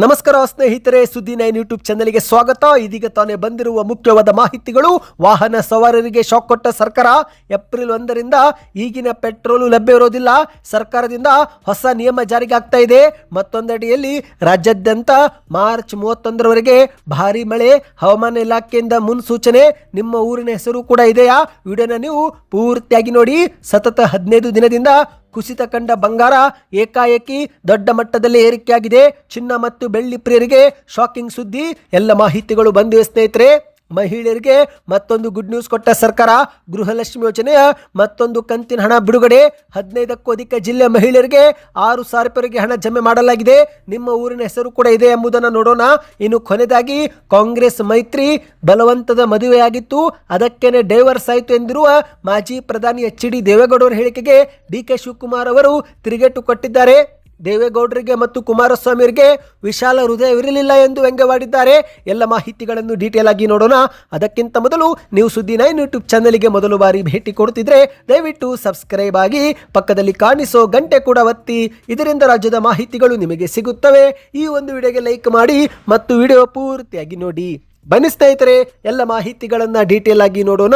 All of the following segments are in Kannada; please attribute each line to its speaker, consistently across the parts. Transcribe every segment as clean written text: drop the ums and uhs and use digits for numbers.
Speaker 1: ನಮಸ್ಕಾರ ಸ್ನೇಹಿತರೆ, ಸುದ್ದಿ 9 ಯೂಟ್ಯೂಬ್ ಚಾನೆಲ್ಗೆ ಸ್ವಾಗತ. ಇದೀಗ ತಾನೇ ಬಂದಿರುವ ಮುಖ್ಯವಾದ ಮಾಹಿತಿಗಳು. ವಾಹನ ಸವಾರರಿಗೆ ಶಾಕ್ ಕೊಟ್ಟ ಸರ್ಕಾರ. ಏಪ್ರಿಲ್ 1ರಿಂದ ಈಗಿನ ಪೆಟ್ರೋಲು ಲಭ್ಯ ಇರೋದಿಲ್ಲ. ಸರ್ಕಾರದಿಂದ ಹೊಸ ನಿಯಮ ಜಾರಿಗೆ ಆಗ್ತಾ ಇದೆ. ಮತ್ತೊಂದೆಡೆಯಲ್ಲಿ ರಾಜ್ಯಾದ್ಯಂತ ಮಾರ್ಚ್ 31ರವರೆಗೆ ಭಾರಿ ಮಳೆ. ಹವಾಮಾನ ಇಲಾಖೆಯಿಂದ ಮುನ್ಸೂಚನೆ. ನಿಮ್ಮ ಊರಿನ ಹೆಸರು ಕೂಡ ಇದೆಯಾ? ವಿಡಿಯೋನ ನೀವು ಪೂರ್ತಿಯಾಗಿ ನೋಡಿ. ಸತತ 15 ದಿನದಿಂದ ಕುಸಿತ ಕಂಡ ಬಂಗಾರ ಏಕಾಏಕಿ ದೊಡ್ಡ ಮಟ್ಟದಲ್ಲಿ ಏರಿಕೆಯಾಗಿದೆ. ಚಿನ್ನ ಮತ್ತು ಬೆಳ್ಳಿ ಪ್ರಿಯರಿಗೆ ಶಾಕಿಂಗ್ ಸುದ್ದಿ. ಎಲ್ಲ ಮಾಹಿತಿಗಳು ಬಂದಿವೆ ಸ್ನೇಹಿತರೆ. ಮಹಿಳೆಯರಿಗೆ ಮತ್ತೊಂದು ಗುಡ್ ನ್ಯೂಸ್ ಕೊಟ್ಟ ಸರ್ಕಾರ. ಗೃಹಲಕ್ಷ್ಮಿ ಯೋಜನೆಯ ಮತ್ತೊಂದು ಕಂತಿನ ಹಣ ಬಿಡುಗಡೆ. 15ಕ್ಕೂ ಅಧಿಕ ಜಿಲ್ಲೆಯ ಮಹಿಳೆಯರಿಗೆ 6,000 ರೂಪಾಯಿಗೆ ಹಣ ಜಮೆ ಮಾಡಲಾಗಿದೆ. ನಿಮ್ಮ ಊರಿನ ಹೆಸರು ಕೂಡ ಇದೆ ಎಂಬುದನ್ನು ನೋಡೋಣ. ಇನ್ನು ಕೊನೆಯದಾಗಿ ಕಾಂಗ್ರೆಸ್ ಮೈತ್ರಿ ಬಲವಂತದ ಮದುವೆಯಾಗಿತ್ತು, ಅದಕ್ಕೇನೆ ಡೈವರ್ಸ್ ಆಯಿತು ಎಂದಿರುವ ಮಾಜಿ ಪ್ರಧಾನಿ ಎಚ್.ಡಿ. ದೇವೇಗೌಡರ ಹೇಳಿಕೆಗೆ ಡಿ.ಕೆ. ಶಿವಕುಮಾರ್ ಅವರು ತಿರುಗೇಟು ಕೊಟ್ಟಿದ್ದಾರೆ. ದೇವೇಗೌಡರಿಗೆ ಮತ್ತು ಕುಮಾರಸ್ವಾಮಿಯವರಿಗೆ ವಿಶಾಲ ಹೃದಯವಿರಲಿಲ್ಲ ಎಂದು ವ್ಯಂಗ್ಯವಾಡಿದ್ದಾರೆ. ಎಲ್ಲ ಮಾಹಿತಿಗಳನ್ನು ಡೀಟೇಲ್ ಆಗಿ ನೋಡೋಣ. ಅದಕ್ಕಿಂತ ಮೊದಲು ನೀವು ಸುದ್ದಿ 9 ಯೂಟ್ಯೂಬ್ ಚಾನೆಲ್ಗೆ ಮೊದಲು ಬಾರಿ ಭೇಟಿ ಕೊಡ್ತಿದ್ರೆ ದಯವಿಟ್ಟು ಸಬ್ಸ್ಕ್ರೈಬ್ ಆಗಿ, ಪಕ್ಕದಲ್ಲಿ ಕಾಣಿಸೋ ಗಂಟೆ ಕೂಡ ಒತ್ತಿ. ಇದರಿಂದ ರಾಜ್ಯದ ಮಾಹಿತಿಗಳು ನಿಮಗೆ ಸಿಗುತ್ತವೆ. ಈ ಒಂದು ವಿಡಿಯೋಗೆ ಲೈಕ್ ಮಾಡಿ ಮತ್ತು ವಿಡಿಯೋ ಪೂರ್ತಿಯಾಗಿ ನೋಡಿ. ಬನ್ನಿ ಸ್ನೇಹಿತರೆ, ಎಲ್ಲ ಮಾಹಿತಿಗಳನ್ನು ಡೀಟೇಲ್ ಆಗಿ ನೋಡೋಣ.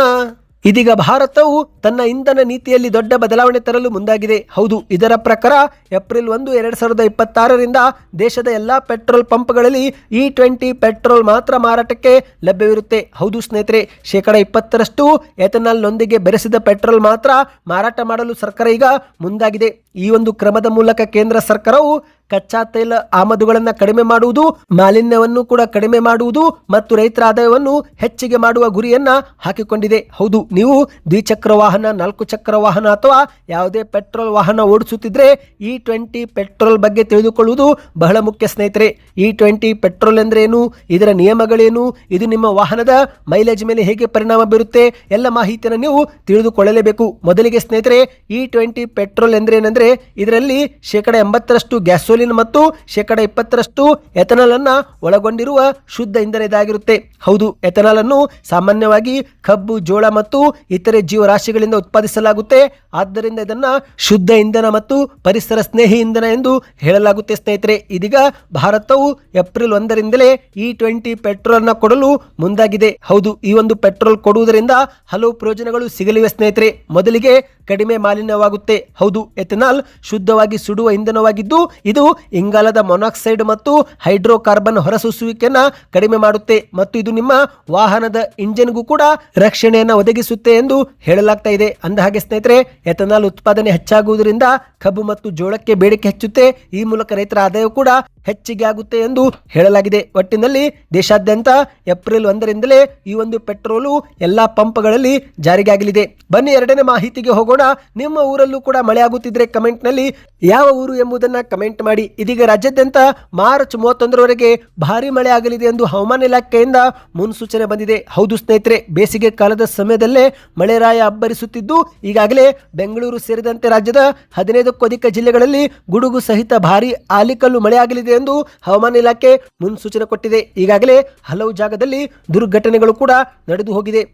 Speaker 1: ಇದೀಗ ಭಾರತವು ತನ್ನ ಇಂಧನ ನೀತಿಯಲ್ಲಿ ದೊಡ್ಡ ಬದಲಾವಣೆ ತರಲು ಮುಂದಾಗಿದೆ. ಹೌದು, ಇದರ ಪ್ರಕಾರ ಏಪ್ರಿಲ್ 1, 2026ರಿಂದ ದೇಶದ ಎಲ್ಲಾ ಪೆಟ್ರೋಲ್ ಪಂಪ್ಗಳಲ್ಲಿ E20 ಪೆಟ್ರೋಲ್ ಮಾತ್ರ ಮಾರಾಟಕ್ಕೆ ಲಭ್ಯವಿರುತ್ತೆ. ಹೌದು ಸ್ನೇಹಿತರೆ, 20% ಎಥನಾಲ್ನೊಂದಿಗೆ ಬೆರೆಸಿದ ಪೆಟ್ರೋಲ್ ಮಾತ್ರ ಮಾರಾಟ ಮಾಡಲು ಸರ್ಕಾರ ಈಗ ಮುಂದಾಗಿದೆ. ಈ ಒಂದು ಕ್ರಮದ ಮೂಲಕ ಕೇಂದ್ರ ಸರ್ಕಾರವು ಕಚ್ಚಾ ತೈಲ ಆಮದುಗಳನ್ನು ಕಡಿಮೆ ಮಾಡುವುದು, ಮಾಲಿನ್ಯವನ್ನು ಕೂಡ ಕಡಿಮೆ ಮಾಡುವುದು ಮತ್ತು ರೈತರ ಆದಾಯವನ್ನು ಹೆಚ್ಚಿಗೆ ಮಾಡುವ ಗುರಿಯನ್ನ ಹಾಕಿಕೊಂಡಿದೆ. ಹೌದು, ನೀವು ದ್ವಿಚಕ್ರ ವಾಹನ, 4 ಚಕ್ರ ವಾಹನ ಅಥವಾ ಯಾವುದೇ ಪೆಟ್ರೋಲ್ ವಾಹನ ಓಡಿಸುತ್ತಿದ್ರೆ E20 ಪೆಟ್ರೋಲ್ ಬಗ್ಗೆ ತಿಳಿದುಕೊಳ್ಳುವುದು ಬಹಳ ಮುಖ್ಯ ಸ್ನೇಹಿತರೆ. E20 ಪೆಟ್ರೋಲ್ ಅಂದ್ರೆ ಏನು, ಇದರ ನಿಯಮಗಳೇನು, ಇದು ನಿಮ್ಮ ವಾಹನದ ಮೈಲೇಜ್ ಮೇಲೆ ಹೇಗೆ ಪರಿಣಾಮ ಬೀರುತ್ತೆ, ಎಲ್ಲ ಮಾಹಿತಿಯನ್ನು ನೀವು ತಿಳಿದುಕೊಳ್ಳಲೇಬೇಕು. ಮೊದಲಿಗೆ ಸ್ನೇಹಿತರೆ, E20 ಪೆಟ್ರೋಲ್ ಅಂದ್ರೆ ಏನಂದ್ರೆ ಇದರಲ್ಲಿ 80% ಗ್ಯಾಸೋಲಿನ್ ಮತ್ತು 20% ಎಥನಾಲ್ ಅನ್ನ ಒಳಗೊಂಡಿರುವ ಶುದ್ಧ ಇಂಧನ ಇದಾಗಿರುತ್ತೆ. ಹೌದು, ಎಥನಾಲ್ ಅನ್ನು ಸಾಮಾನ್ಯವಾಗಿ ಕಬ್ಬು, ಜೋಳ ಮತ್ತು ಇತರೆ ಜೀವರಾಶಿಗಳಿಂದ ಉತ್ಪಾದಿಸಲಾಗುತ್ತೆ. ಆದ್ದರಿಂದ ಇದನ್ನ ಶುದ್ಧ ಇಂಧನ ಮತ್ತು ಪರಿಸರ ಸ್ನೇಹಿ ಇಂಧನ ಎಂದು ಹೇಳಲಾಗುತ್ತೆ ಸ್ನೇಹಿತರೆ. ಇದೀಗ ಭಾರತವು ಏಪ್ರಿಲ್ 1ರಿಂದಲೇ E20 ಪೆಟ್ರೋಲ್ ನ ಕೊಡಲು ಮುಂದಾಗಿದೆ. ಹೌದು, ಈ ಒಂದು ಪೆಟ್ರೋಲ್ ಕೊಡುವುದರಿಂದ ಹಲವು ಪ್ರಯೋಜನಗಳು ಸಿಗಲಿವೆ ಸ್ನೇಹಿತರೆ. ಮೊದಲಿಗೆ ಕಡಿಮೆ ಮಾಲಿನ್ಯವಾಗುತ್ತೆ. ಹೌದು, ಎಥನಾಲ್ ಶುದ್ಧವಾಗಿ ಸುಡುವ ಇಂಧನವಾಗಿದ್ದು ಇದು ಇಂಗಾಲದ ಮೊನಾಕ್ಸೈಡ್ ಮತ್ತು ಹೈಡ್ರೋಕಾರ್ಬನ್ ಹೊರಸೂಸುವಿಕೆಯನ್ನ ಕಡಿಮೆ ಮಾಡುತ್ತೆ ಮತ್ತು ಇದು ನಿಮ್ಮ ವಾಹನದ ಇಂಜಿನ್ಗೂ ಕೂಡ ರಕ್ಷಣೆಯನ್ನು ಒದಗಿಸುತ್ತೆ ಎಂದು ಹೇಳಲಾಗ್ತಾ ಇದೆ. ಅಂದಹಾಗೆ ಸ್ನೇಹಿತರೆ, ಎಥನಾಲ್ ಉತ್ಪಾದನೆ ಹೆಚ್ಚಾಗುವುದರಿಂದ ಕಬ್ಬು ಮತ್ತು ಜೋಳಕ್ಕೆ ಬೇಡಿಕೆ ಹೆಚ್ಚುತ್ತೆ. ಈ ಮೂಲಕ ರೈತರ ಆದಾಯ ಕೂಡ ಹೆಚ್ಚಿಗೆ ಆಗುತ್ತೆ ಎಂದು ಹೇಳಲಾಗಿದೆ. ಒಟ್ಟಿನಲ್ಲಿ ದೇಶಾದ್ಯಂತ ಏಪ್ರಿಲ್ 1ರಿಂದಲೇ ಈ ಒಂದು ಪೆಟ್ರೋಲು ಎಲ್ಲಾ ಪಂಪ್ಗಳಲ್ಲಿ ಜಾರಿಗೆ ಆಗಲಿದೆ. ಬನ್ನಿ ಎರಡನೇ ಮಾಹಿತಿಗೆ ಹೋಗೋಣ. ನಿಮ್ಮ ಊರಲ್ಲೂ ಕೂಡ ಮಳೆ ಆಗುತ್ತಿದ್ರೆ ಕಮೆಂಟ್ ನಲ್ಲಿ ಯಾವ ಊರು ಎಂಬುದನ್ನ ಕಮೆಂಟ್ ಮಾಡಿ. ಇದೀಗ ರಾಜ್ಯಾದ್ಯಂತ ಮಾರ್ಚ್ 31ರವರೆಗೆ ಭಾರಿ ಮಳೆ ಆಗಲಿದೆ ಎಂದು ಹವಾಮಾನ ಇಲಾಖೆಯಿಂದ ಮುನ್ಸೂಚನೆ ಬಂದಿದೆ. ಹೌದು ಸ್ನೇಹಿತರೆ, ಬೇಸಿಗೆ ಕಾಲದ ಸಮಯದಲ್ಲೇ ಮಳೆರಾಯ ಅಬ್ಬರಿಸುತ್ತಿದ್ದು ಈಗಾಗಲೇ ಬೆಂಗಳೂರು ಸೇರಿದಂತೆ ರಾಜ್ಯದ 15ಕ್ಕೂ ಅಧಿಕ ಜಿಲ್ಲೆಗಳಲ್ಲಿ ಗುಡುಗು ಸಹಿತ ಭಾರಿ ಆಲಿಕಲ್ಲು ಮಳೆ ಆಗಲಿದೆ ಎಂದು ಹವಾಮಾನ ಇಲಾಖೆ ಮುನ್ಸೂಚನೆ ಕೊಟ್ಟಿದೆ. ಈಗಾಗಲೇ ಹಲವು ಜಾಗದಲ್ಲಿ ದುರ್ಘಟನೆಗಳು ಕೂಡ ನಡೆದು ಹೋಗಿದೆ.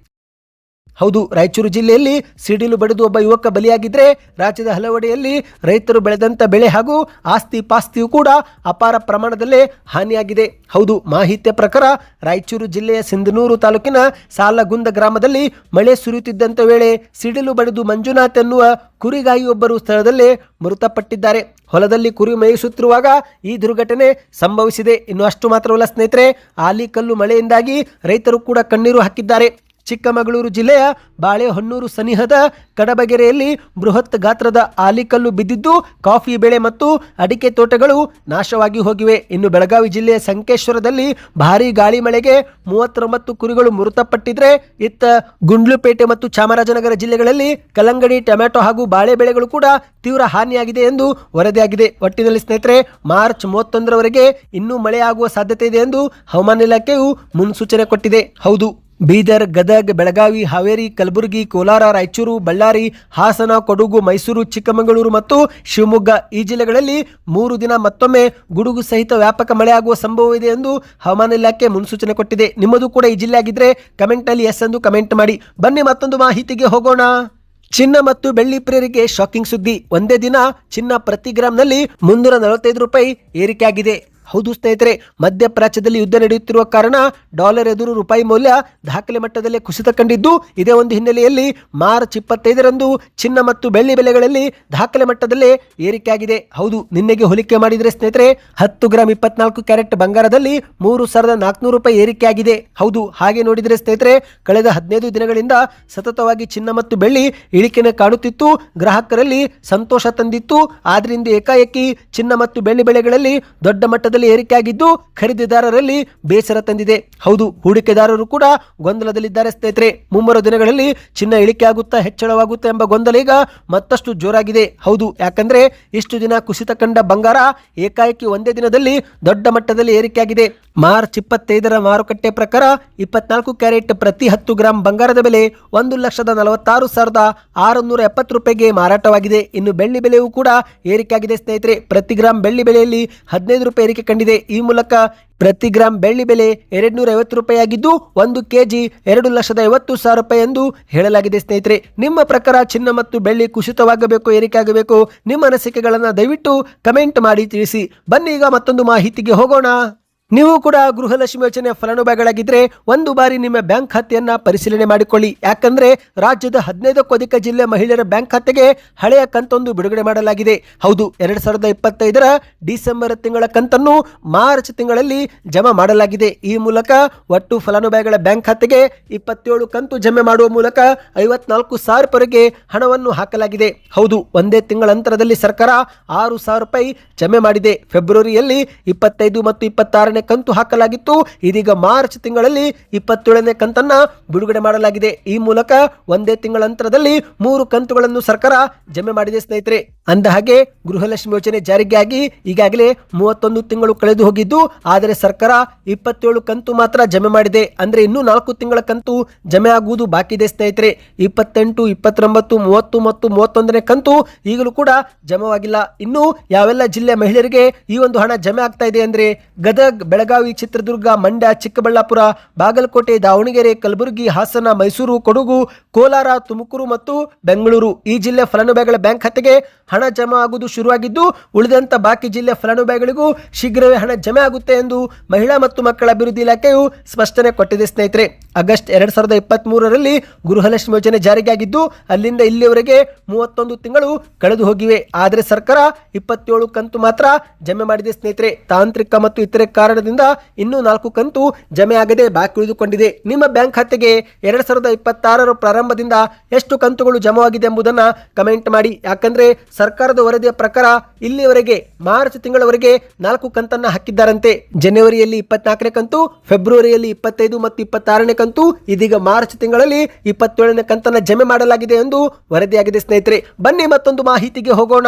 Speaker 1: ಹೌದು, ರಾಯಚೂರು ಜಿಲ್ಲೆಯಲ್ಲಿ ಸಿಡಿಲು ಬಡಿದು ಒಬ್ಬ ಯುವಕ ಬಲಿಯಾಗಿದ್ರೆ ರಾಜ್ಯದ ಹಲವೆಡೆಯಲ್ಲಿ ರೈತರು ಬೆಳೆದಂತ ಬೆಳೆ ಹಾಗೂ ಆಸ್ತಿ ಪಾಸ್ತಿಯೂ ಕೂಡ ಅಪಾರ ಪ್ರಮಾಣದಲ್ಲಿ ಹಾನಿಯಾಗಿದೆ. ಹೌದು, ಮಾಹಿತಿಯ ಪ್ರಕಾರ ರಾಯಚೂರು ಜಿಲ್ಲೆಯ ಸಿಂಧನೂರು ತಾಲೂಕಿನ ಸಾಲಗುಂದ ಗ್ರಾಮದಲ್ಲಿ ಮಳೆ ಸುರಿಯುತ್ತಿದ್ದಂಥ ವೇಳೆ ಸಿಡಿಲು ಬಡಿದು ಮಂಜುನಾಥ್ ಎನ್ನುವ ಕುರಿಗಾಯಿಯೊಬ್ಬರು ಸ್ಥಳದಲ್ಲೇ ಮೃತಪಟ್ಟಿದ್ದಾರೆ. ಹೊಲದಲ್ಲಿ ಕುರಿ ಮೇಯಿಸುತ್ತಿರುವಾಗ ಈ ದುರ್ಘಟನೆ ಸಂಭವಿಸಿದೆ. ಇನ್ನು ಅಷ್ಟು ಮಾತ್ರವಲ್ಲ ಸ್ನೇಹಿತರೆ, ಆಲಿಕಲ್ಲು ಮಳೆಯಿಂದಾಗಿ ರೈತರು ಕೂಡ ಕಣ್ಣೀರು ಹಾಕಿದ್ದಾರೆ. ಚಿಕ್ಕಮಗಳೂರು ಜಿಲ್ಲೆಯ ಬಾಳೆಹೊನ್ನೂರು ಸನಿಹದ ಕಡಬಗೆರೆಯಲ್ಲಿ ಬೃಹತ್ ಗಾತ್ರದ ಆಲಿಕಲ್ಲು ಬಿದ್ದಿದ್ದು ಕಾಫಿ ಬೆಳೆ ಮತ್ತು ಅಡಿಕೆ ತೋಟಗಳು ನಾಶವಾಗಿ ಹೋಗಿವೆ. ಇನ್ನು ಬೆಳಗಾವಿ ಜಿಲ್ಲೆಯ ಸಂಕೇಶ್ವರದಲ್ಲಿ ಭಾರೀ ಗಾಳಿ ಮಳೆಗೆ 39 ಕುರಿಗಳು ಮೃತಪಟ್ಟಿದ್ರೆ ಇತ್ತ ಗುಂಡ್ಲುಪೇಟೆ ಮತ್ತು ಚಾಮರಾಜನಗರ ಜಿಲ್ಲೆಗಳಲ್ಲಿ ಕಲ್ಲಂಗಡಿ, ಟೊಮ್ಯಾಟೊ ಹಾಗೂ ಬಾಳೆ ಬೆಳೆಗಳು ಕೂಡ ತೀವ್ರ ಹಾನಿಯಾಗಿದೆ ಎಂದು ವರದಿಯಾಗಿದೆ. ಒಟ್ಟಿನಲ್ಲಿ ಸ್ನೇಹಿತರೆ, ಮಾರ್ಚ್ 31ರವರೆಗೆ ಇನ್ನೂ ಮಳೆ ಆಗುವ ಸಾಧ್ಯತೆ ಇದೆ ಎಂದು ಹವಾಮಾನ ಇಲಾಖೆಯು ಮುನ್ಸೂಚನೆ ಕೊಟ್ಟಿದೆ. ಹೌದು, ಬೀದರ್, ಗದಗ್, ಬೆಳಗಾವಿ, ಹಾವೇರಿ, ಕಲಬುರಗಿ, ಕೋಲಾರ, ರಾಯಚೂರು, ಬಳ್ಳಾರಿ, ಹಾಸನ, ಕೊಡಗು, ಮೈಸೂರು, ಚಿಕ್ಕಮಗಳೂರು ಮತ್ತು ಶಿವಮೊಗ್ಗ ಈ ಜಿಲ್ಲೆಗಳಲ್ಲಿ 3 ದಿನ ಮತ್ತೊಮ್ಮೆ ಗುಡುಗು ಸಹಿತ ವ್ಯಾಪಕ ಮಳೆ ಆಗುವ ಸಂಭವವಿದೆ ಎಂದು ಹವಾಮಾನ ಇಲಾಖೆ ಮುನ್ಸೂಚನೆ ಕೊಟ್ಟಿದೆ. ನಿಮ್ಮದು ಕೂಡ ಈ ಜಿಲ್ಲೆ ಆಗಿದ್ರೆ ಕಮೆಂಟ್ ನಲ್ಲಿ ಎಸ್ ಎಂದು ಕಮೆಂಟ್ ಮಾಡಿ. ಬನ್ನಿ ಮತ್ತೊಂದು ಮಾಹಿತಿಗೆ ಹೋಗೋಣ. ಚಿನ್ನ ಮತ್ತು ಬೆಳ್ಳಿ ಪ್ರಿಯರಿಗೆ ಶಾಕಿಂಗ್ ಸುದ್ದಿ. ಒಂದೇ ದಿನ ಚಿನ್ನ ಪ್ರತಿ ಗ್ರಾಂನಲ್ಲಿ 345 ರೂಪಾಯಿ ಏರಿಕೆಯಾಗಿದೆ. ಹೌದು ಸ್ನೇಹಿತರೆ, ಮಧ್ಯಪ್ರಾಚ್ಯದಲ್ಲಿ ಯುದ್ಧ ನಡೆಯುತ್ತಿರುವ ಕಾರಣ ಡಾಲರ್ ಎದುರು ರೂಪಾಯಿ ಮೌಲ್ಯ ದಾಖಲೆ ಮಟ್ಟದಲ್ಲಿ ಕುಸಿತ ಕಂಡಿದ್ದು, ಇದೇ ಒಂದು ಹಿನ್ನೆಲೆಯಲ್ಲಿ ಮಾರ್ಚ್ 25ರಂದು ಚಿನ್ನ ಮತ್ತು ಬೆಳ್ಳಿ ಬೆಲೆಗಳಲ್ಲಿ ದಾಖಲೆ ಮಟ್ಟದಲ್ಲೇ ಏರಿಕೆಯಾಗಿದೆ. ಹೌದು, ನಿನ್ನೆಗೆ ಹೋಲಿಕೆ ಮಾಡಿದರೆ ಸ್ನೇಹಿತರೆ 10 ಗ್ರಾಂ 24 ಕ್ಯಾರೆಟ್ ಬಂಗಾರದಲ್ಲಿ 3,400 ರೂಪಾಯಿ ಏರಿಕೆಯಾಗಿದೆ. ಹೌದು, ಹಾಗೆ ನೋಡಿದರೆ ಸ್ನೇಹಿತರೆ ಕಳೆದ 15 ದಿನಗಳಿಂದ ಸತತವಾಗಿ ಚಿನ್ನ ಮತ್ತು ಬೆಳ್ಳಿ ಇಳಿಕೆಯನ್ನು ಕಾಣುತ್ತಿತ್ತು, ಗ್ರಾಹಕರಲ್ಲಿ ಸಂತೋಷ ತಂದಿತ್ತು. ಆದ್ರಿಂದ ಏಕಾಏಕಿ ಚಿನ್ನ ಮತ್ತು ಬೆಳ್ಳಿ ಬೆಲೆಗಳಲ್ಲಿ ದೊಡ್ಡ ಮಟ್ಟದಲ್ಲಿ ಏರಿಕೆಯಾಗಿದ್ದು ಖರೀದಿದಾರರಲ್ಲಿ ಬೇಸರ ತಂದಿದೆ. ಹೌದು, ಹೂಡಿಕೆದಾರರು ಕೂಡ ಗೊಂದಲದಲ್ಲಿದ್ದಾರೆ ಸ್ನೇಹಿತರೆ. ಮುಂಬರುವ ದಿನಗಳಲ್ಲಿ ಚಿನ್ನ ಇಳಿಕೆ ಆಗುತ್ತಾ ಹೆಚ್ಚಳವಾಗುತ್ತಾ ಎಂಬ ಗೊಂದಲ ಈಗ ಮತ್ತಷ್ಟು ಜೋರಾಗಿದೆ. ಹೌದು, ಯಾಕಂದ್ರೆ ಇಷ್ಟು ದಿನ ಕುಸಿತ ಕಂಡ ಬಂಗಾರ ಏಕಾಏಕಿ ಒಂದೇ ದಿನದಲ್ಲಿ ದೊಡ್ಡ ಮಟ್ಟದಲ್ಲಿ ಏರಿಕೆಯಾಗಿದೆ. ಮಾರ್ಚ್ 25ರ ಮಾರುಕಟ್ಟೆ ಪ್ರಕಾರ 24 ಕ್ಯಾರೆಟ್ ಪ್ರತಿ 10 ಗ್ರಾಂ ಬಂಗಾರದ ಬೆಲೆ 1,46,670 ರೂಪಾಯಿಗೆ ಮಾರಾಟವಾಗಿದೆ. ಇನ್ನು ಬೆಳ್ಳಿ ಬೆಲೆಯೂ ಕೂಡ ಏರಿಕೆಯಾಗಿದೆ ಸ್ನೇಹಿತರೆ. ಪ್ರತಿ ಗ್ರಾಂ ಬೆಳ್ಳಿ ಬೆಲೆಯಲ್ಲಿ 15 ರೂಪಾಯಿ ಏರಿಕೆ ಕಂಡಿದೆ. ಈ ಮೂಲಕ ಪ್ರತಿ ಗ್ರಾಂ ಬೆಳ್ಳಿ ಬೆಲೆ 250 ರೂಪಾಯಿ ಆಗಿದ್ದು 1 ಕೆಜಿ 2,50,000 ರೂಪಾಯಿ ಎಂದು ಹೇಳಲಾಗಿದೆ ಸ್ನೇಹಿತರೆ. ನಿಮ್ಮ ಪ್ರಕಾರ ಚಿನ್ನ ಮತ್ತು ಬೆಳ್ಳಿ ಕುಸಿತವಾಗಬೇಕು, ಏರಿಕೆ ಆಗಬೇಕು? ನಿಮ್ಮ ಅನಿಸಿಕೆಗಳನ್ನು ದಯವಿಟ್ಟು ಕಮೆಂಟ್ ಮಾಡಿ ತಿಳಿಸಿ. ಬನ್ನಿ ಈಗ ಮತ್ತೊಂದು ಮಾಹಿತಿಗೆ ಹೋಗೋಣ. ನೀವು ಕೂಡ ಗೃಹಲಕ್ಷ್ಮಿ ಯೋಜನೆ ಫಲಾನುಭವಿಗಳಾಗಿದ್ದರೆ ಒಂದು ಬಾರಿ ನಿಮ್ಮ ಬ್ಯಾಂಕ್ ಖಾತೆಯನ್ನ ಪರಿಶೀಲನೆ ಮಾಡಿಕೊಳ್ಳಿ. ಯಾಕಂದ್ರೆ ರಾಜ್ಯದ 15ಕ್ಕೂ ಅಧಿಕ ಜಿಲ್ಲೆ ಮಹಿಳೆಯರ ಬ್ಯಾಂಕ್ ಖಾತೆಗೆ ಹಳೆಯ ಕಂತೊಂದು ಬಿಡುಗಡೆ ಮಾಡಲಾಗಿದೆ. ಹೌದು, 2025ರ ಡಿಸೆಂಬರ್ ತಿಂಗಳ ಕಂತನ್ನು ಮಾರ್ಚ್ ತಿಂಗಳಲ್ಲಿ ಜಮಾ ಮಾಡಲಾಗಿದೆ. ಈ ಮೂಲಕ ಒಟ್ಟು ಫಲಾನುಭವಿಗಳ ಬ್ಯಾಂಕ್ ಖಾತೆಗೆ 27 ಕಂತು ಜಮೆ ಮಾಡುವ ಮೂಲಕ 54,000 ರೂಪಾಯಿಗೆ ಹಣವನ್ನು ಹಾಕಲಾಗಿದೆ. ಹೌದು, ಒಂದೇ ತಿಂಗಳ ಅಂತರದಲ್ಲಿ ಸರ್ಕಾರ 6,000 ರೂಪಾಯಿ ಜಮೆ ಮಾಡಿದೆ. ಫೆಬ್ರವರಿಯಲ್ಲಿ 25 ಮತ್ತು 26ನೇ ಕಂತು ಹಾಕಲಾಗಿತ್ತು. ಇದೀಗ ಮಾರ್ಚ್ ತಿಂಗಳಲ್ಲಿ 27ನೇ ಕಂತನ್ನ ಬಿಡುಗಡೆ ಮಾಡಲಾಗಿದೆ. ಈ ಮೂಲಕ ಒಂದೇ ತಿಂಗಳ ಅಂತರದಲ್ಲಿ 3 ಕಂತುಗಳನ್ನು ಸರ್ಕಾರ ಜಮೆ ಮಾಡಿದೆ ಸ್ನೇಹಿತರೆ. ಅಂದ ಹಾಗೆ ಗೃಹಲಕ್ಷ್ಮಿ ಯೋಜನೆ ಜಾರಿಗೆ ಆಗಿ ಈಗಾಗಲೇ 31 ತಿಂಗಳು ಕಳೆದು ಹೋಗಿದ್ದು, ಆದರೆ ಸರ್ಕಾರ 27 ಕಂತು ಮಾತ್ರ ಜಮೆ ಮಾಡಿದೆ. ಅಂದ್ರೆ ಇನ್ನೂ 4 ತಿಂಗಳ ಕಂತು ಜಮೆ ಆಗುವುದು ಬಾಕಿ ಇದೆ ಸ್ನೇಹಿತರೆ. 28, 29, 30 ಮತ್ತು 31ನೇ ಕಂತು ಈಗಲೂ ಕೂಡ ಜಮವಾಗಿಲ್ಲ. ಇನ್ನು ಯಾವೆಲ್ಲ ಜಿಲ್ಲೆ ಮಹಿಳೆಯರಿಗೆ ಈ ಒಂದು ಹಣ ಜಮೆ ಆಗ್ತಾ ಇದೆ ಅಂದ್ರೆ ಗದಗ್, ಬೆಳಗಾವಿ, ಚಿತ್ರದುರ್ಗ, ಮಂಡ್ಯ, ಚಿಕ್ಕಬಳ್ಳಾಪುರ, ಬಾಗಲಕೋಟೆ, ದಾವಣಗೆರೆ, ಕಲಬುರಗಿ, ಹಾಸನ, ಮೈಸೂರು, ಕೊಡಗು, ಕೋಲಾರ, ತುಮಕೂರು ಮತ್ತು ಬೆಂಗಳೂರು ಈ ಜಿಲ್ಲೆ ಫಲಾನುಭವಿಗಳ ಬ್ಯಾಂಕ್ ಖಾತೆಗೆ ಹಣ ಜಮಾ ಆಗುವುದು ಶುರುವಾಗಿದ್ದು, ಉಳಿದಂತ ಬಾಕಿ ಜಿಲ್ಲೆ ಫಲಾನುಭವಿಗಳಿಗೂ ಶೀಘ್ರವೇ ಹಣ ಜಮೆ ಆಗುತ್ತೆ ಎಂದು ಮಹಿಳಾ ಮತ್ತು ಮಕ್ಕಳ ಅಭಿವೃದ್ಧಿ ಇಲಾಖೆಯು ಸ್ಪಷ್ಟನೆ ಕೊಟ್ಟಿದೆ ಸ್ನೇಹಿತರೆ. ಆಗಸ್ಟ್ 2023ರಲ್ಲಿ ಗೃಹಲಕ್ಷ್ಮಿ ಯೋಜನೆ ಜಾರಿಯಾಗಿದ್ದು, ಅಲ್ಲಿಂದ ಇಲ್ಲಿಯವರೆಗೆ 31 ತಿಂಗಳು ಕಳೆದು ಹೋಗಿವೆ. ಆದರೆ ಸರ್ಕಾರ 27 ಕಂತು ಮಾತ್ರ ಜಮೆ ಮಾಡಿದೆ ಸ್ನೇಹಿತರೆ. ತಾಂತ್ರಿಕ ಮತ್ತು ಇತರೆ ಕಾರಣದಿಂದ ಇನ್ನೂ 4 ಕಂತು ಜಮೆ ಆಗದೆ ಬಾಕಿ ಉಳಿದುಕೊಂಡಿದೆ. ನಿಮ್ಮ ಬ್ಯಾಂಕ್ ಖಾತೆಗೆ 2026ರ ಪ್ರಾರಂಭದಿಂದ ಎಷ್ಟು ಕಂತುಗಳು ಜಮವಾಗಿದೆ ಎಂಬುದನ್ನು ಕಮೆಂಟ್ ಮಾಡಿ. ಯಾಕಂದ್ರೆ ಸರ್ಕಾರದ ವರದಿಯ ಪ್ರಕಾರ ಇಲ್ಲಿಯವರೆಗೆ ಮಾರ್ಚ್ ತಿಂಗಳವರೆಗೆ 4 ಕಂತನ್ನ ಹಾಕಿದ್ದಾರಂತೆ. ಜನವರಿಯಲ್ಲಿ 24ನೇ ಕಂತು, ಫೆಬ್ರವರಿಯಲ್ಲಿ 25 ಮತ್ತು 26ನೇ ಕಂತು, ಇದೀಗ ಮಾರ್ಚ್ ತಿಂಗಳಲ್ಲಿ 27ನೇ ಕಂತನ್ನ ಜಮೆ ಮಾಡಲಾಗಿದೆ ಎಂದು ವರದಿಯಾಗಿದೆ ಸ್ನೇಹಿತರೆ. ಬನ್ನಿ ಮತ್ತೊಂದು ಮಾಹಿತಿಗೆ ಹೋಗೋಣ.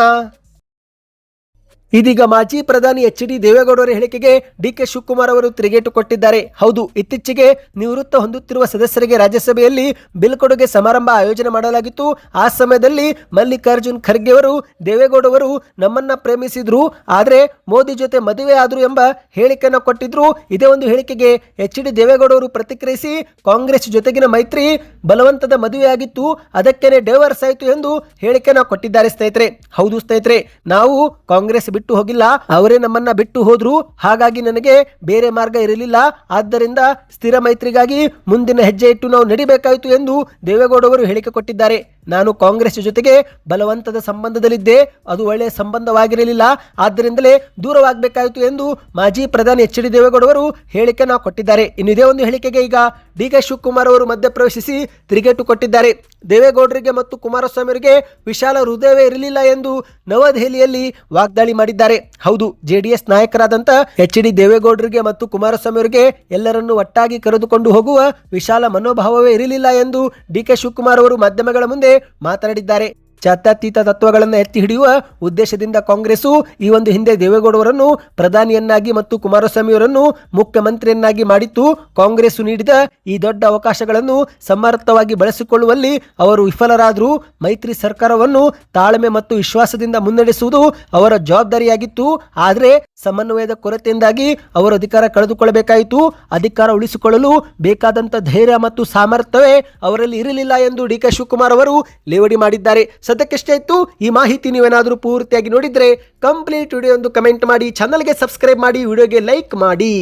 Speaker 1: ಇದೀಗ ಮಾಜಿ ಪ್ರಧಾನಿ ಎಚ್.ಡಿ. ದೇವೇಗೌಡರ ಹೇಳಿಕೆಗೆ ಡಿ.ಕೆ. ಶಿವಕುಮಾರ್ ಅವರು ತಿರುಗೇಟು ಕೊಟ್ಟಿದ್ದಾರೆ. ಹೌದು, ಇತ್ತೀಚೆಗೆ ನಿವೃತ್ತ ಹೊಂದುತ್ತಿರುವ ಸದಸ್ಯರಿಗೆ ರಾಜ್ಯಸಭೆಯಲ್ಲಿ ಬೀಳ್ಕೊಡುಗೆ ಸಮಾರಂಭ ಆಯೋಜನೆ ಮಾಡಲಾಗಿತ್ತು. ಆ ಸಮಯದಲ್ಲಿ ಮಲ್ಲಿಕಾರ್ಜುನ್ ಖರ್ಗೆ ಅವರು ದೇವೇಗೌಡವರು ನಮ್ಮನ್ನ ಪ್ರೇಮಿಸಿದ್ರು, ಆದರೆ ಮೋದಿ ಜೊತೆ ಮದುವೆ ಆದ್ರು ಎಂಬ ಹೇಳಿಕೆಯನ್ನು ಕೊಟ್ಟಿದ್ರು. ಇದೇ ಒಂದು ಹೇಳಿಕೆಗೆ ಎಚ್.ಡಿ. ದೇವೇಗೌಡವರು ಪ್ರತಿಕ್ರಿಯಿಸಿ, ಕಾಂಗ್ರೆಸ್ ಜೊತೆಗಿನ ಮೈತ್ರಿ ಬಲವಂತದ ಮದುವೆಯಾಗಿತ್ತು, ಅದಕ್ಕೇನೆ ಡೈವರ್ಸ್ ಆಯಿತು ಎಂದು ಹೇಳಿಕೆಯನ್ನು ಕೊಟ್ಟಿದ್ದಾರೆ ಸ್ನೇಹಿತರೆ. ಹೌದು ಸ್ನೇಹಿತರೆ, ನಾವು ಕಾಂಗ್ರೆಸ್ ಬಿಟ್ಟು ಹೋಗಿಲ್ಲ, ಅವರೇ ನಮ್ಮನ್ನ ಬಿಟ್ಟು ಹೋದ್ರು. ಹಾಗಾಗಿ ನನಗೆ ಬೇರೆ ಮಾರ್ಗ ಇರಲಿಲ್ಲ. ಆದ್ದರಿಂದ ಸ್ಥಿರ ಮೈತ್ರಿಗಾಗಿ ಮುಂದಿನ ಹೆಜ್ಜೆ ಇಟ್ಟು ನಾವು ನಡಿಬೇಕಾಯಿತು ಎಂದು ದೇವೇಗೌಡವರು ಹೇಳಿಕೆ ಕೊಟ್ಟಿದ್ದಾರೆ. ನಾನು ಕಾಂಗ್ರೆಸ್ ಜೊತೆಗೆ ಬಲವಂತದ ಸಂಬಂಧದಲ್ಲಿದ್ದೆ, ಅದು ಒಳ್ಳೆಯ ಸಂಬಂಧವಾಗಿರಲಿಲ್ಲ, ಆದ್ದರಿಂದಲೇ ದೂರವಾಗಬೇಕಾಯಿತು ಎಂದು ಮಾಜಿ ಪ್ರಧಾನಿ ಎಚ್.ಡಿ. ದೇವೇಗೌಡವರು ಹೇಳಿಕೆಯನ್ನು ಕೊಟ್ಟಿದ್ದಾರೆ. ಇನ್ನು ಇದೇ ಒಂದು ಹೇಳಿಕೆಗೆ ಈಗ ಡಿ.ಕೆ. ಶಿವಕುಮಾರ್ ಅವರು ಮಧ್ಯಪ್ರವೇಶಿಸಿ ತಿರುಗೇಟು ಕೊಟ್ಟಿದ್ದಾರೆ. ದೇವೇಗೌಡರಿಗೆ ಮತ್ತು ಕುಮಾರಸ್ವಾಮಿ ಅವರಿಗೆ ವಿಶಾಲ ಹೃದಯವೇ ಇರಲಿಲ್ಲ ಎಂದು ನವದೆಹಲಿಯಲ್ಲಿ ವಾಗ್ದಾಳಿ ಮಾಡಿದ್ದಾರೆ. ಹೌದು, ಜೆಡಿಎಸ್ ನಾಯಕರಾದಂಥ ಎಚ್.ಡಿ. ದೇವೇಗೌಡರಿಗೆ ಮತ್ತು ಕುಮಾರಸ್ವಾಮಿ ಅವರಿಗೆ ಎಲ್ಲರನ್ನೂ ಒಟ್ಟಾಗಿ ಕರೆದುಕೊಂಡು ಹೋಗುವ ವಿಶಾಲ ಮನೋಭಾವವೇ ಇರಲಿಲ್ಲ ಎಂದು ಡಿ.ಕೆ. ಶಿವಕುಮಾರ್ ಅವರು ಮಾಧ್ಯಮಗಳ ಮುಂದೆ ಮಾತನಾಡಿದ್ದಾರೆ. ಜಾತ್ಯತೀತ ತತ್ವಗಳನ್ನು ಎತ್ತಿ ಹಿಡಿಯುವ ಉದ್ದೇಶದಿಂದ ಕಾಂಗ್ರೆಸ್ ಈ ಒಂದು ಹಿಂದೆ ದೇವೇಗೌಡರನ್ನು ಪ್ರಧಾನಿಯನ್ನಾಗಿ ಮತ್ತು ಕುಮಾರಸ್ವಾಮಿ ಅವರನ್ನು ಮುಖ್ಯಮಂತ್ರಿಯನ್ನಾಗಿ ಮಾಡಿತ್ತು. ಕಾಂಗ್ರೆಸ್ ನೀಡಿದ ಈ ದೊಡ್ಡ ಅವಕಾಶಗಳನ್ನು ಸಮರ್ಥವಾಗಿ ಬಳಸಿಕೊಳ್ಳುವಲ್ಲಿ ಅವರು ವಿಫಲರಾದರು. ಮೈತ್ರಿ ಸರ್ಕಾರವನ್ನು ತಾಳ್ಮೆ ಮತ್ತು ವಿಶ್ವಾಸದಿಂದ ಮುನ್ನಡೆಸುವುದು ಅವರ ಜವಾಬ್ದಾರಿಯಾಗಿತ್ತು. ಆದರೆ ಸಮನ್ವಯದ ಕೊರತೆಯಿಂದಾಗಿ ಅವರು ಅಧಿಕಾರ ಕಳೆದುಕೊಳ್ಳಬೇಕಾಯಿತು. ಅಧಿಕಾರ ಉಳಿಸಿಕೊಳ್ಳಲು ಬೇಕಾದಂತ ಧೈರ್ಯ ಮತ್ತು ಸಾಮರ್ಥ್ಯವೇ ಅವರಲ್ಲಿ ಇರಲಿಲ್ಲ ಎಂದು ಡಿ.ಕೆ. ಶಿವಕುಮಾರ್ ಅವರು ಲೇವಡಿ ಮಾಡಿದ್ದಾರೆ. ಸದ್ಯಕ್ಕೆಷ್ಟೇ ಇತ್ತು ಈ ಮಾಹಿತಿ. ನೀವೇನಾದರೂ ಪೂರ್ತಿಯಾಗಿ ನೋಡಿದ್ರೆ ಕಂಪ್ಲೀಟ್ ವಿಡಿಯೋ ಒಂದು ಕಮೆಂಟ್ ಮಾಡಿ, ಚಾನಲ್ಗೆ ಸಬ್ಸ್ಕ್ರೈಬ್ ಮಾಡಿ, ವಿಡಿಯೋಗೆ ಲೈಕ್ ಮಾಡಿ.